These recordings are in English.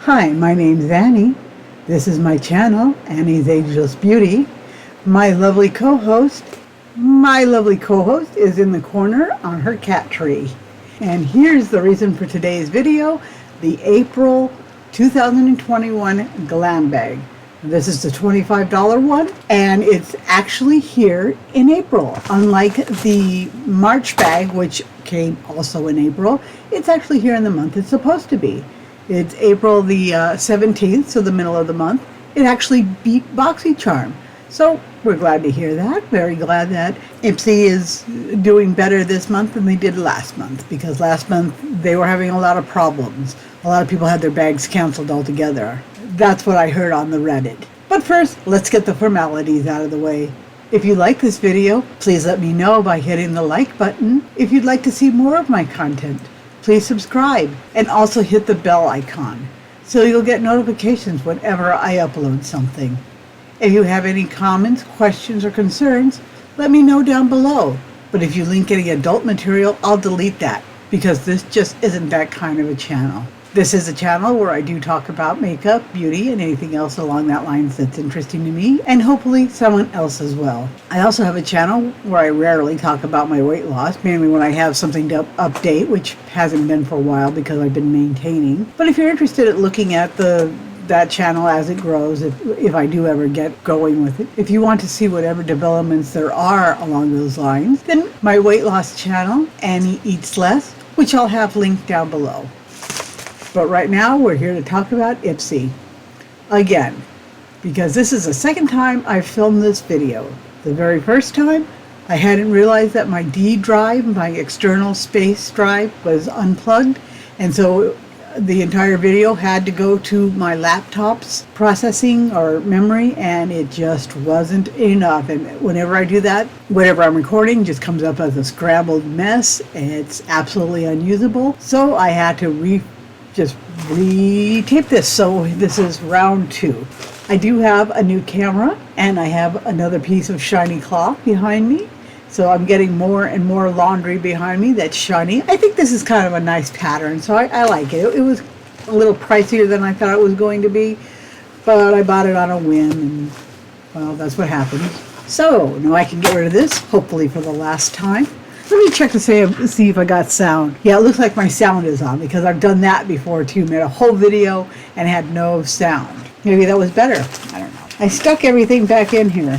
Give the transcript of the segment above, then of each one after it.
Hi, my name's Annie. This is my channel, Annie's Ageless Beauty. My lovely co-host is in the corner on her cat tree. And here's the reason for today's video, the April 2021 Glambag. This is the $25 one, and it's actually here in April. Unlike the March bag, which came also in April, it's actually here in the month it's supposed to be. It's April the 17th, so the middle of the month. It actually beat BoxyCharm. So we're glad to hear that. Very glad that Ipsy is doing better this month than they did last month, because last month they were having a lot of problems. A lot of people had their bags canceled altogether. That's what I heard on the Reddit. But first, let's get the formalities out of the way. If you like this video, please let me know by hitting the like button. If you'd like to see more of my content, please subscribe and also hit the bell icon so you'll get notifications whenever I upload something. If you have any comments, questions, or concerns, let me know down below. But if you link any adult material, I'll delete that, because this just isn't that kind of a channel. This is a channel where I do talk about makeup, beauty, and anything else along that line that's interesting to me, and hopefully someone else as well. I also have a channel where I rarely talk about my weight loss, mainly when I have something to update, which hasn't been for a while because I've been maintaining. But if you're interested in looking at that channel as it grows, if I do ever get going with it, if you want to see whatever developments there are along those lines, then my weight loss channel, Annie Eats Less, which I'll have linked down below. But right now, we're here to talk about Ipsy. Again, because this is the second time I've filmed this video. The very first time, I hadn't realized that my D drive, my external space drive, was unplugged. And so the entire video had to go to my laptop's processing or memory, and it just wasn't enough. And whenever I do that, whatever I'm recording just comes up as a scrambled mess. It's absolutely unusable. So I had to re-tape this. So this is round 2. I do have a new camera, and I have another piece of shiny cloth behind me. So I'm getting more and more laundry behind me that's shiny. I think this is kind of a nice pattern, so I like it. It was a little pricier than I thought it was going to be, but I bought it on a whim, and well, that's what happens. So now I can get rid of this, hopefully for the last time. Let me check to see if I got sound. Yeah, it looks like my sound is on, because I've done that before too. Made a whole video and had no sound. Maybe that was better. I don't know. I stuck everything back in here,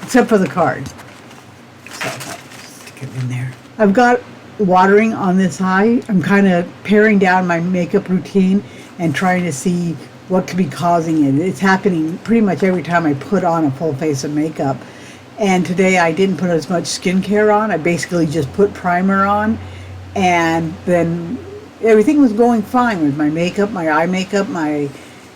except for the card. So I'll stick it in there. I've got watering on this eye. I'm kind of paring down my makeup routine and trying to see what could be causing it. It's happening pretty much every time I put on a full face of makeup. And today I didn't put as much skincare on. I basically just put primer on, and then everything was going fine with my makeup, my eye makeup, my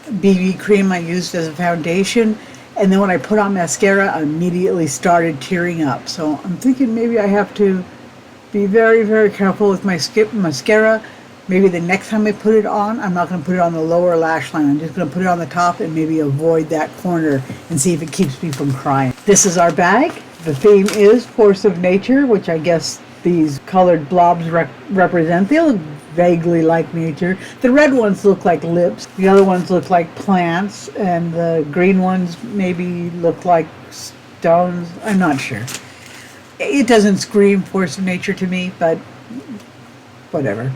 BB cream I used as a foundation. And then when I put on mascara, I immediately started tearing up. So I'm thinking maybe I have to be very, very careful with my mascara. Maybe the next time I put it on, I'm not going to put it on the lower lash line. I'm just going to put it on the top and maybe avoid that corner and see if it keeps me from crying. This is our bag. The theme is Force of Nature, which I guess these colored blobs represent. They look vaguely like nature. The red ones look like lips. The other ones look like plants. And the green ones maybe look like stones. I'm not sure. It doesn't scream Force of Nature to me, but whatever.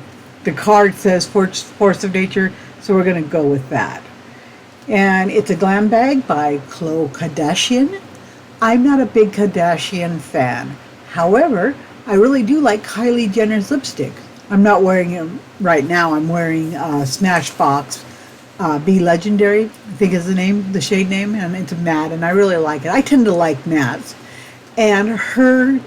The card says Force of Nature, so we're going to go with that. And it's a glam bag by Khloe Kardashian. I'm not a big Kardashian fan. However, I really do like Kylie Jenner's lipstick. I'm not wearing it right now. I'm wearing Smashbox Be Legendary, I think is the shade name, and it's a matte, and I really like it. I tend to like mattes. And her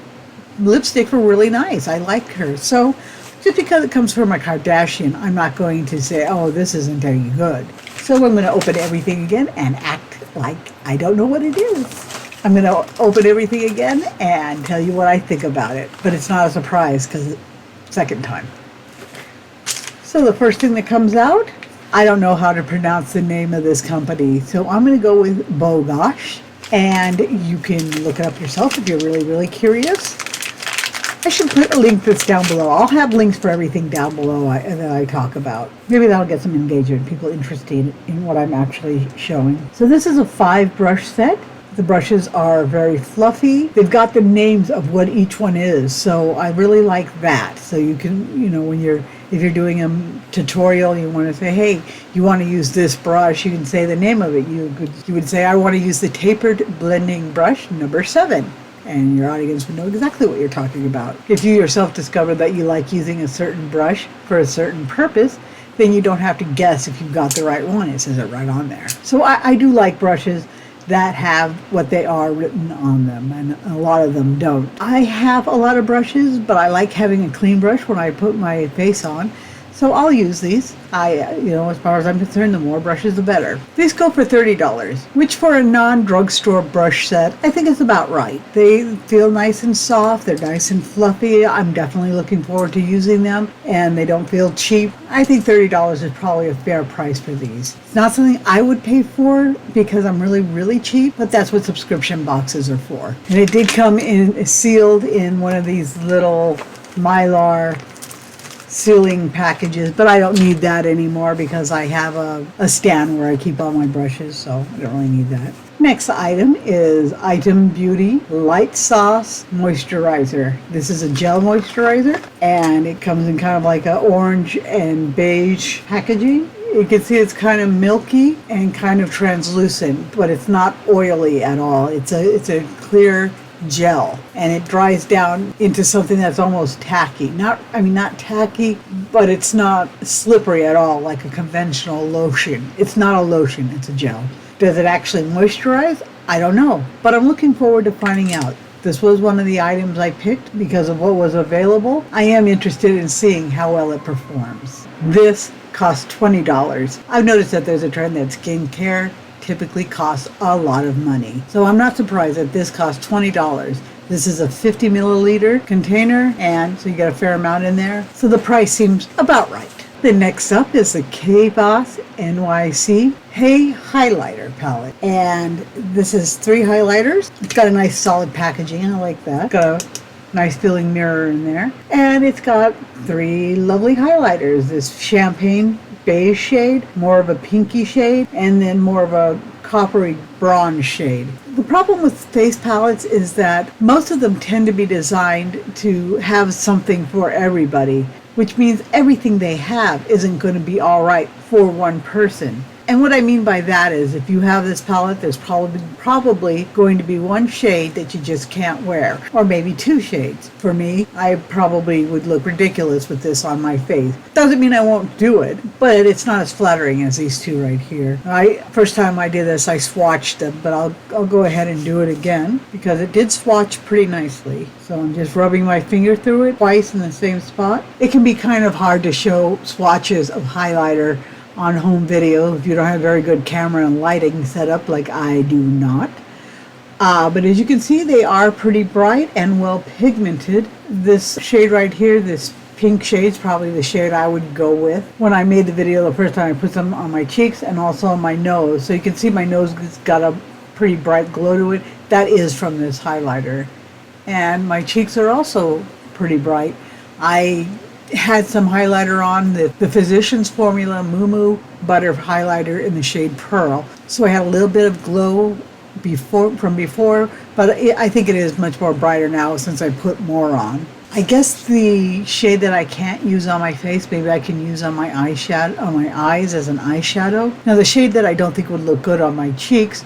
lipstick were really nice. I like her. So just because it comes from a Kardashian, I'm not going to say, oh, this isn't any good. So I'm going to open everything again and act like I don't know what it is. I'm going to open everything again and tell you what I think about it. But it's not a surprise because it's second time. So the first thing that comes out, I don't know how to pronounce the name of this company. So I'm going to go with Bogosh. And you can look it up yourself if you're really, really curious. I should put a link that's down below. I'll have links for everything down below that I talk about. Maybe that'll get some engagement, people interested in what I'm actually showing. So this is a 5 brush set. The brushes are very fluffy. They've got the names of what each one is, so I really like that. So you can, if you're doing a tutorial, you want to say, hey, you want to use this brush, you can say the name of it. You would say, I want to use the tapered blending brush number 7. And your audience would know exactly what you're talking about. If you yourself discover that you like using a certain brush for a certain purpose, then you don't have to guess if you've got the right one. It says it right on there. So I do like brushes that have what they are written on them, and a lot of them don't. I have a lot of brushes, but I like having a clean brush when I put my face on, so I'll use these. As far as I'm concerned, the more brushes the better. These go for $30, which for a non-drugstore brush set, I think is about right. They feel nice and soft, they're nice and fluffy. I'm definitely looking forward to using them, and they don't feel cheap. I think $30 is probably a fair price for these. It's not something I would pay for because I'm really, really cheap, but that's what subscription boxes are for. And it did come in sealed in one of these little Mylar sealing packages, but I don't need that anymore because I have a stand where I keep all my brushes, so I don't really need that. Next item is Item Beauty Light Sauce Moisturizer. This is a gel moisturizer, and it comes in kind of like a orange and beige packaging. You can see it's kind of milky and kind of translucent, but it's not oily at all. It's a clear gel, and it dries down into something that's almost tacky. Not tacky, but it's not slippery at all like a conventional lotion. It's not a lotion, it's a gel. Does it actually moisturize? I don't know, but I'm looking forward to finding out. This was one of the items I picked because of what was available. I am interested in seeing how well it performs. This costs $20. I've noticed that there's a trend that skincare typically costs a lot of money. So I'm not surprised that this costs $20. This is a 50 milliliter container, and so you get a fair amount in there. So the price seems about right. The next up is the K-Boss NYC Hey Highlighter Palette. And this is 3 highlighters. It's got a nice solid packaging. I like that. Got a nice feeling mirror in there. And it's got 3 lovely highlighters. This champagne beige shade, more of a pinky shade, and then more of a coppery bronze shade. The problem with face palettes is that most of them tend to be designed to have something for everybody, which means everything they have isn't going to be all right for one person. And what I mean by that is if you have this palette, there's probably going to be 1 shade that you just can't wear, or maybe 2 shades. For me, I probably would look ridiculous with this on my face. Doesn't mean I won't do it, but it's not as flattering as these 2 right here. First time I did this, I swatched them, but I'll go ahead and do it again because it did swatch pretty nicely. So I'm just rubbing my finger through it twice in the same spot. It can be kind of hard to show swatches of highlighter on home video if you don't have very good camera and lighting set up like I do not. But as you can see, they are pretty bright and well pigmented. This shade right here, this pink shade, is probably the shade I would go with. When I made the video the first time, I put some on my cheeks and also on my nose. So you can see my nose has got a pretty bright glow to it. That is from this highlighter. And my cheeks are also pretty bright. I had some highlighter on, the Physicians Formula Moo Moo Butter highlighter in the shade Pearl. So I had a little bit of glow from before, but I think it is much more brighter now since I put more on. I guess the shade that I can't use on my face, maybe I can use on my eyeshadow, on my eyes as an eyeshadow. Now the shade that I don't think would look good on my cheeks,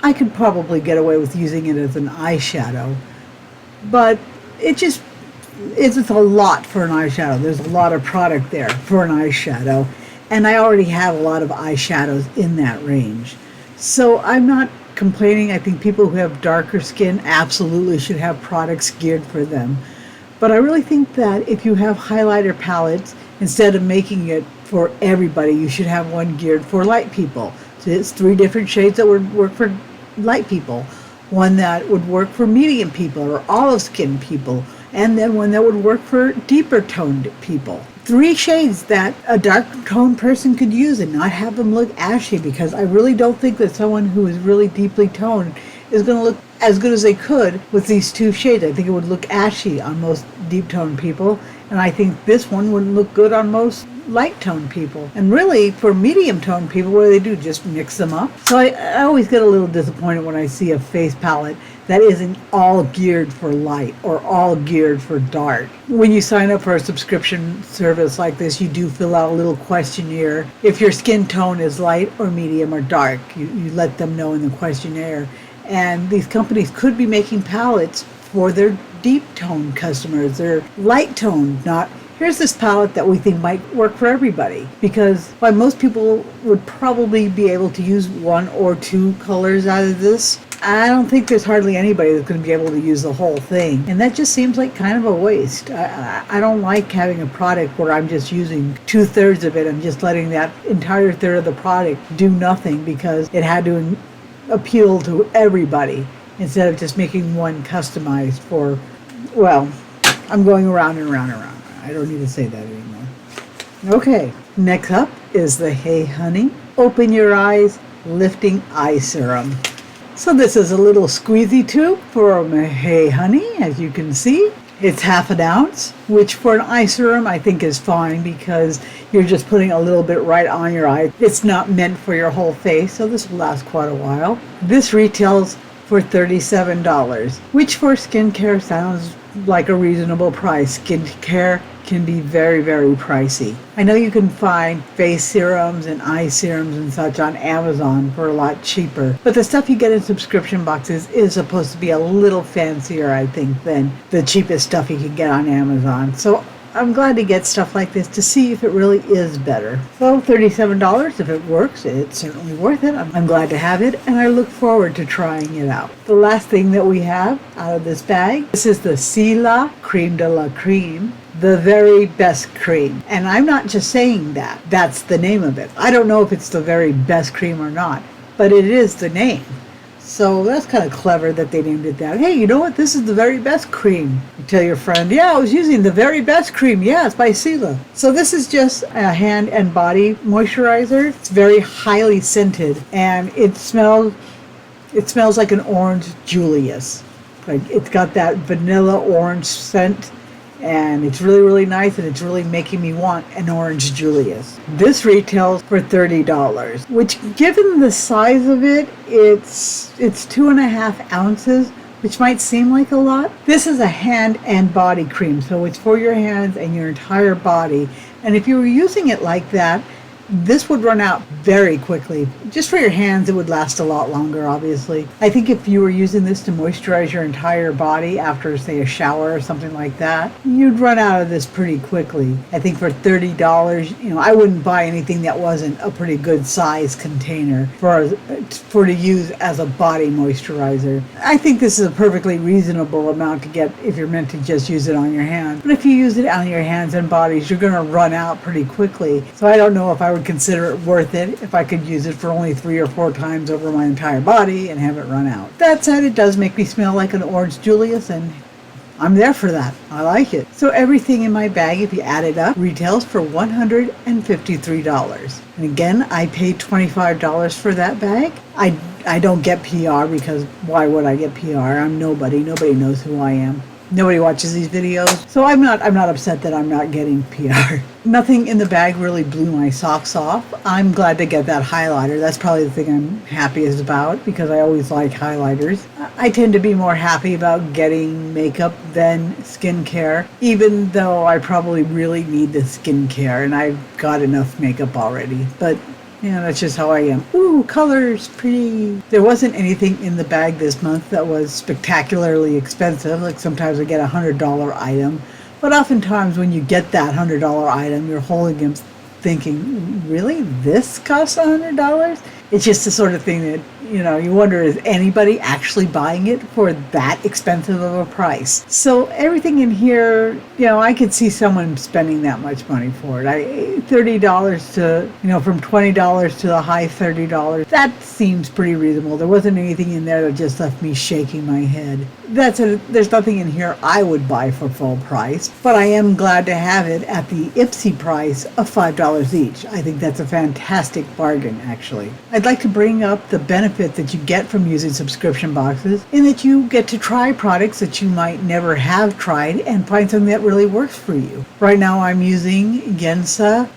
I could probably get away with using it as an eyeshadow. But it's just a lot for an eyeshadow. There's a lot of product there for an eyeshadow, and I already have a lot of eyeshadows in that range. So I'm not complaining. I think people who have darker skin absolutely should have products geared for them. But I really think that if you have highlighter palettes, instead of making it for everybody, you should have one geared for light people. So it's 3 different shades that would work for light people, one that would work for medium people or olive skin people, and then one that would work for deeper toned people. 3 shades that a dark toned person could use and not have them look ashy, because I really don't think that someone who is really deeply toned is going to look as good as they could with these 2 shades. I think it would look ashy on most deep tone people, and I think this one wouldn't look good on most light tone people. And really, for medium tone people, what do? Just mix them up. So I always get a little disappointed when I see a face palette that isn't all geared for light or all geared for dark. When you sign up for a subscription service like this, you do fill out a little questionnaire. If your skin tone is light or medium or dark, you let them know in the questionnaire. And these companies could be making palettes for their deep tone customers, their light tone, not here's this palette that we think might work for everybody. Because while most people would probably be able to use one or two colors out of this, I don't think there's hardly anybody that's going to be able to use the whole thing. And that just seems like kind of a waste. I don't like having a product where I'm just using 2/3 of it and just letting that entire third of the product do nothing because it had to appeal to everybody instead of just making one customized for, well, I'm going around and around and around. I don't need to say that anymore. Okay, next up is the Hey Honey Open Your Eyes Lifting Eye Serum. So this is a little squeezy tube for my Hey Honey, as you can see. It's 1/2 ounce, which for an eye serum I think is fine because you're just putting a little bit right on your eye. It's not meant for your whole face, so this will last quite a while. This retails for $37, which for skincare sounds like a reasonable price. Skincare can be very, very pricey. I know you can find face serums and eye serums and such on Amazon for a lot cheaper, but the stuff you get in subscription boxes is supposed to be a little fancier, I think, than the cheapest stuff you can get on Amazon. So I'm glad to get stuff like this to see if it really is better. So $37, if it works, it's certainly worth it. I'm glad to have it, and I look forward to trying it out. The last thing that we have out of this bag, this is the Sila Creme de la Creme, the very best cream. And I'm not just saying that. That's the name of it. I don't know if it's the very best cream or not, but it is the name. So that's kind of clever that they named it that. Hey, you know what? This is the very best cream. You tell your friend, yeah, I was using the very best cream. Yeah, it's by Sila. So this is just a hand and body moisturizer. It's very highly scented, and it smells like an orange Julius. Like it's got that vanilla orange scent, and it's really, really nice, and it's really making me want an orange Julius. This retails for $30, which given the size of it, it's 2.5 ounces, which might seem like a lot. This is a hand and body cream, so it's for your hands and your entire body. And if you were using it like that, this would run out very quickly. Just for your hands, it would last a lot longer, obviously. I think if you were using this to moisturize your entire body after, say, a shower or something like that, you'd run out of this pretty quickly. I think for $30, I wouldn't buy anything that wasn't a pretty good size container for to use as a body moisturizer. I think this is a perfectly reasonable amount to get if you're meant to just use it on your hand. But if you use it on your hands and bodies, you're going to run out pretty quickly. So I don't know if I would consider it worth it if I could use it for only 3 or 4 times over my entire body and have it run out. That said, it does make me smell like an orange Julius, and I'm there for that. I like it. So everything in my bag, if you add it up, retails for $153. And again, I paid $25 for that bag. I don't get PR because why would I get PR? I'm nobody. Nobody knows who I am. Nobody watches these videos, so I'm not upset that I'm not getting PR. Nothing in the bag really blew my socks off. I'm glad to get that highlighter. That's probably the thing I'm happiest about because I always like highlighters. I tend to be more happy about getting makeup than skincare, even though I probably really need the skincare and I've got enough makeup already. But yeah, that's just how I am. Ooh, colors, pretty. There wasn't anything in the bag this month that was spectacularly expensive. Like sometimes I get a $100 item. But oftentimes when you get that $100 item, you're holding them thinking, really? This costs $100? It's just the sort of thing that, you wonder, is anybody actually buying it for that expensive of a price? So everything in here, I could see someone spending that much money for it. $30 to, from $20 to the high $30, that seems pretty reasonable. There wasn't anything in there that just left me shaking my head. there's nothing in here I would buy for full price, but I am glad to have it at the Ipsy price of $5 each. I think that's a fantastic bargain, actually. I'd like to bring up the benefit that you get from using subscription boxes in that you get to try products that you might never have tried and find something that really works for you. Right now I'm using Yensa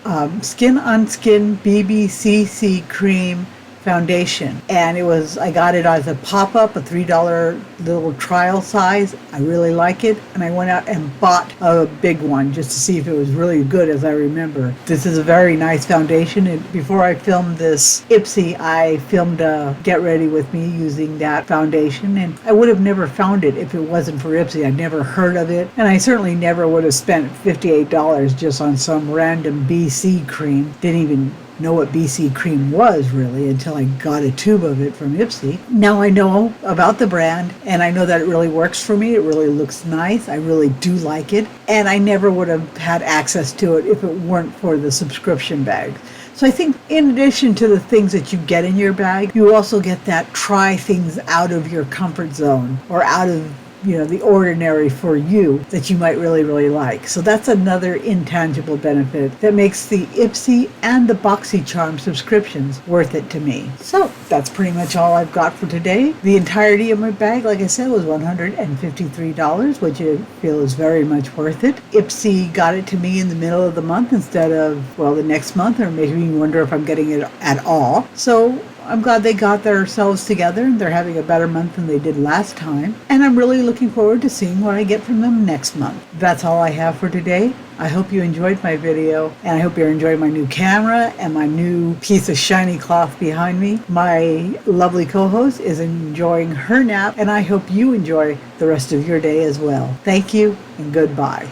Skin on Skin BBCC Cream foundation, and I got it as a pop-up, a $3 little trial size. I really like it, and I went out and bought a big one just to see if it was really good, as I remember. This is a very nice foundation, and before I filmed this Ipsy, I filmed a Get Ready With Me using that foundation, and I would have never found it if it wasn't for Ipsy. I'd never heard of it, and I certainly never would have spent $58 just on some random BC cream. Didn't even know what BC cream was really until I got a tube of it from Ipsy. Now I know about the brand, and I know that it really works for me. It really looks nice. I really do like it, and I never would have had access to it if it weren't for the subscription bag. So I think in addition to the things that you get in your bag, you also get that try things out of your comfort zone or out of the ordinary for you that you might really, really like. So that's another intangible benefit that makes the Ipsy and the BoxyCharm subscriptions worth it to me. So that's pretty much all I've got for today. The entirety of my bag, like I said, was $153, which I feel is very much worth it. Ipsy got it to me in the middle of the month instead of, the next month, or maybe you wonder if I'm getting it at all. So I'm glad they got themselves together and they're having a better month than they did last time. And I'm really looking forward to seeing what I get from them next month. That's all I have for today. I hope you enjoyed my video, and I hope you're enjoying my new camera and my new piece of shiny cloth behind me. My lovely co-host is enjoying her nap, and I hope you enjoy the rest of your day as well. Thank you and goodbye.